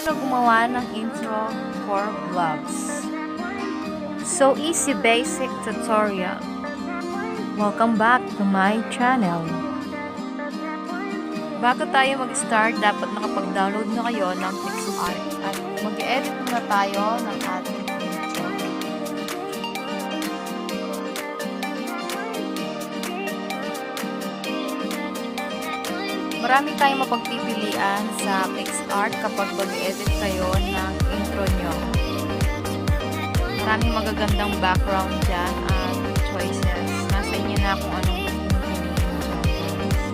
Paano gumawa ng intro for vlogs? So easy basic tutorial. Welcome back to my channel. Bago tayo mag-start, dapat nakapag-download na kayo ng PixArt at mag-edit muna tayo ng ating intro. Marami tayong mapagpipilian sa PixArt kapag mag-edit kayo ng intro nyo. Maraming magagandang background dyan at choices. Nasa inyo na kung anong gusto nyo piliin dyan.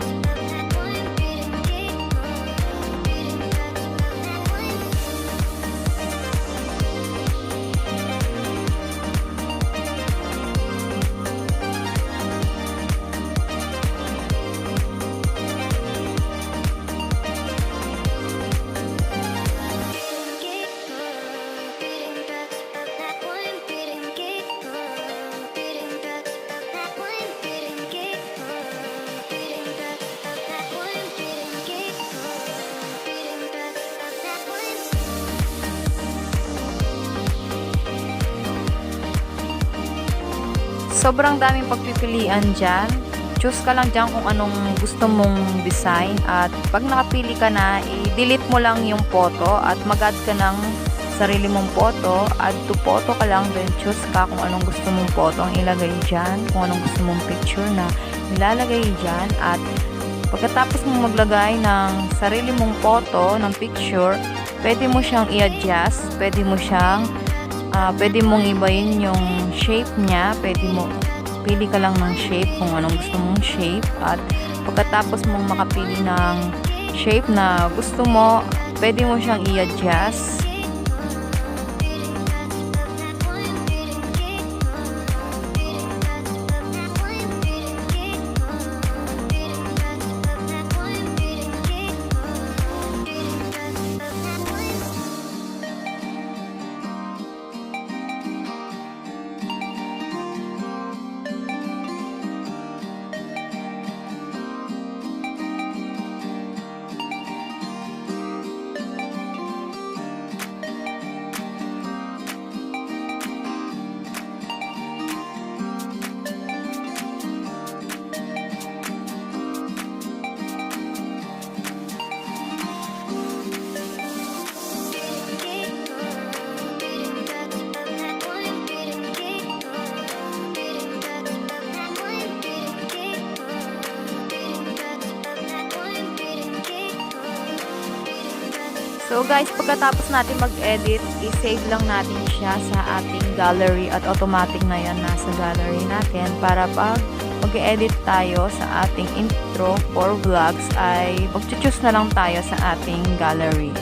Sobrang daming pagpipilian dyan. Choose ka lang dyan kung anong gusto mong design. At pag nakapili ka na, i-delete mo lang yung photo at mag-add ka ng sarili mong photo. Add to photo ka lang, then choose ka kung anong gusto mong photo ang ilagay dyan. Kung anong gusto mong picture na ilalagay dyan. At pagkatapos mong maglagay ng sarili mong photo, ng picture, pwede mo siyang i-adjust. Pwede mong ibayin yung shape niya. Pili ka lang ng shape kung anong gusto mong shape. At pagkatapos mong makapili ng shape na gusto mo, pwede mo siyang i-adjust. So guys, pagkatapos natin mag-edit, i-save lang natin siya sa ating gallery at automatic na yan nasa gallery natin para pag mag-edit tayo sa ating intro for vlogs ay mag-choose na lang tayo sa ating gallery.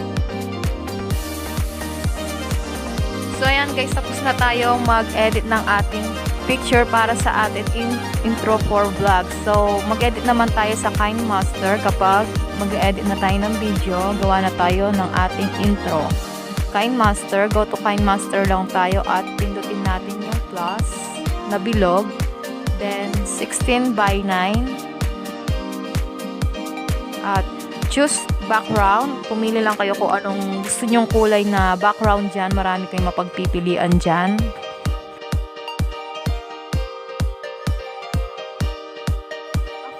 So ayan guys, tapos na tayo mag-edit ng ating picture para sa ating intro for vlogs. So mag-edit naman tayo sa KineMaster kapag mag-edit na tayo ng video, gawa na tayo ng ating intro. KineMaster, go to KineMaster lang tayo at pindutin natin yung plus na bilog. Then 16:9 at choose background. Pumili lang kayo kung anong gusto nyong kulay na background dyan. Marami kayong mapagpipilian dyan.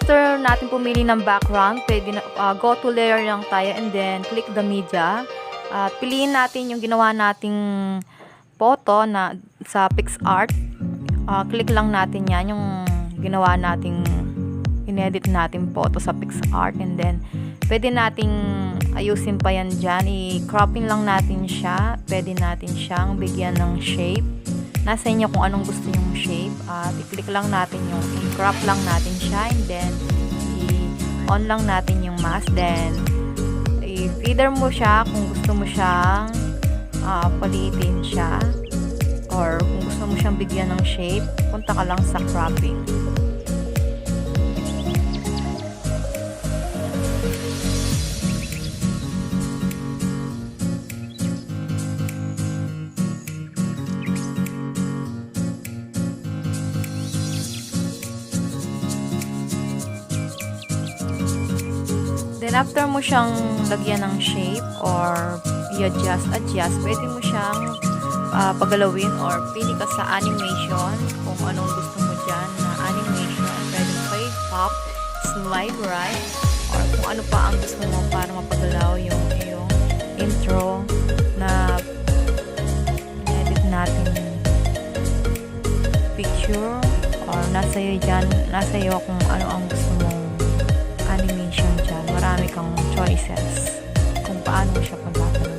After natin pumili ng background, pwede na, go to layer lang tayo and then click the media. At piliin natin yung ginawa nating photo na sa PixArt. Click lang natin yan, yung ginawa nating inedit natin photo sa PixArt, and then pwede nating ayusin pa yan dyan. I-cropping lang natin siya. Pwede natin siyang bigyan ng shape. Nasa inyo kung anong gusto yung shape. At i-click lang natin yung i-crop lang natin siya, and then i-on lang natin yung mask. Then i-feather mo siya kung gusto mo siyang paliitin siya, or kung gusto mo siyang bigyan ng shape, punta ka lang sa cropping. Then after mo siyang lagyan ng shape or i-adjust, pwede mo siyang pagalawin or pili ka sa animation kung anong gusto mo dyan na animation. Pwede play pop, slide right, or kung ano pa ang gusto mo para mapagalaw yung intro na edit natin picture, or nasa iyo dyan, nasa iyo kung ano ang gusto mong animation dyan. Marami kang choices kung paano mo siya pagbabalawin.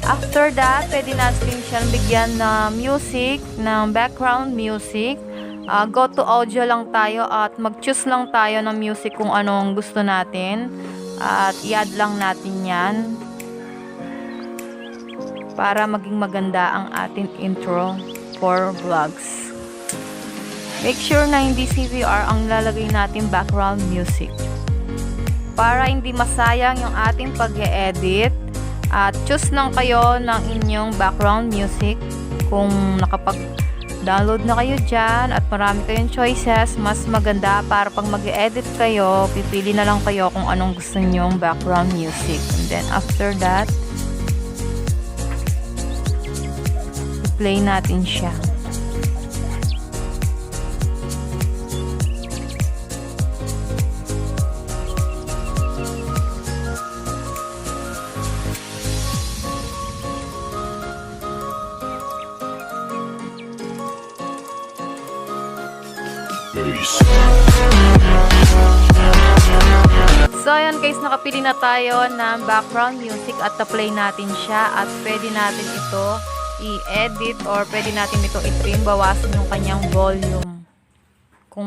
After that, pwede natin siyang bigyan ng music, ng background music. Go to audio lang tayo at mag-choose lang tayo ng music kung anong gusto natin. At i-add lang natin yan para maging maganda ang ating intro for vlogs. Make sure na hindi CVR ang lalagay natin background music para hindi masayang yung ating pag-e-edit. At choose lang kayo ng inyong background music kung nakapag-download na kayo dyan at marami kayong choices. Mas maganda para pag mag-edit kayo, pipili na lang kayo kung anong gusto nyong background music. And then after that, play natin siya. So ayan guys, nakapili na tayo ng background music at na-play natin siya at pwede natin ito i-edit or pwede natin ito i-trim, bawasan yung kanyang volume kung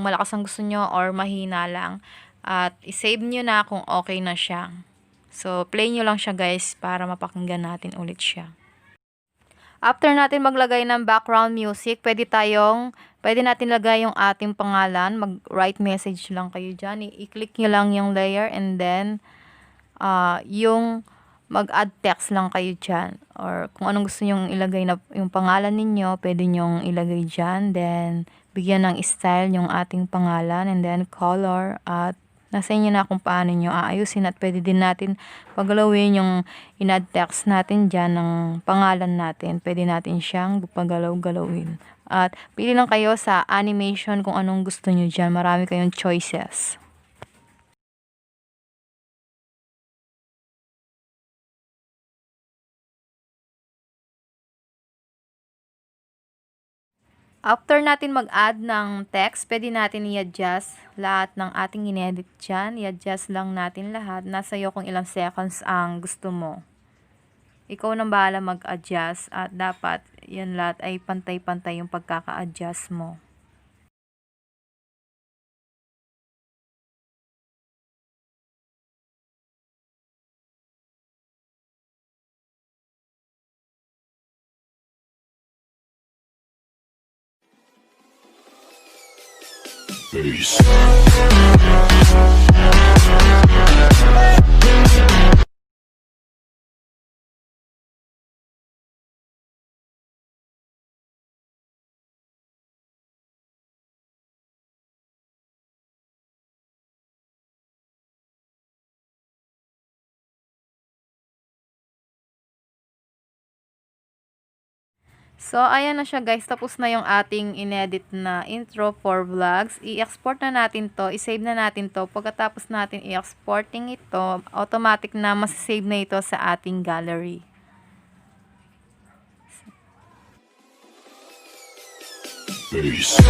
malakas ang gusto nyo or mahina lang, at i-save nyo na kung okay na siya. So play nyo lang siya guys para mapakinggan natin ulit siya. After natin maglagay ng background music, pwede natin lagay yung ating pangalan. Mag-write message lang kayo dyan. I-click nyo lang yung layer and then yung mag-add text lang kayo dyan. Or kung anong gusto nyong ilagay na yung pangalan ninyo, pwede nyong ilagay dyan. Then, bigyan ng style yung ating pangalan and then color, at nasa inyo na kung paano nyo aayusin, at pwede din natin pagalawin yung in-add text natin dyan ng pangalan natin. Pwede natin siyang pagalaw-galawin. At pili lang kayo sa animation kung anong gusto nyo dyan. Marami kayong choices. After natin mag-add ng text, pwede natin i-adjust lahat ng ating in-edit dyan. I-adjust lang natin lahat. Nasa iyo kung ilang seconds ang gusto mo. Ikaw nang bahala mag-adjust, at dapat yan lahat ay pantay-pantay yung pagkaka-adjust mo. Peace. So, ayan na siya guys. Tapos na yung ating inedit na intro for vlogs. I-export na natin to. I-save na natin to. Pagkatapos natin i-exporting ito, automatic na masasave na ito sa ating gallery. Peace.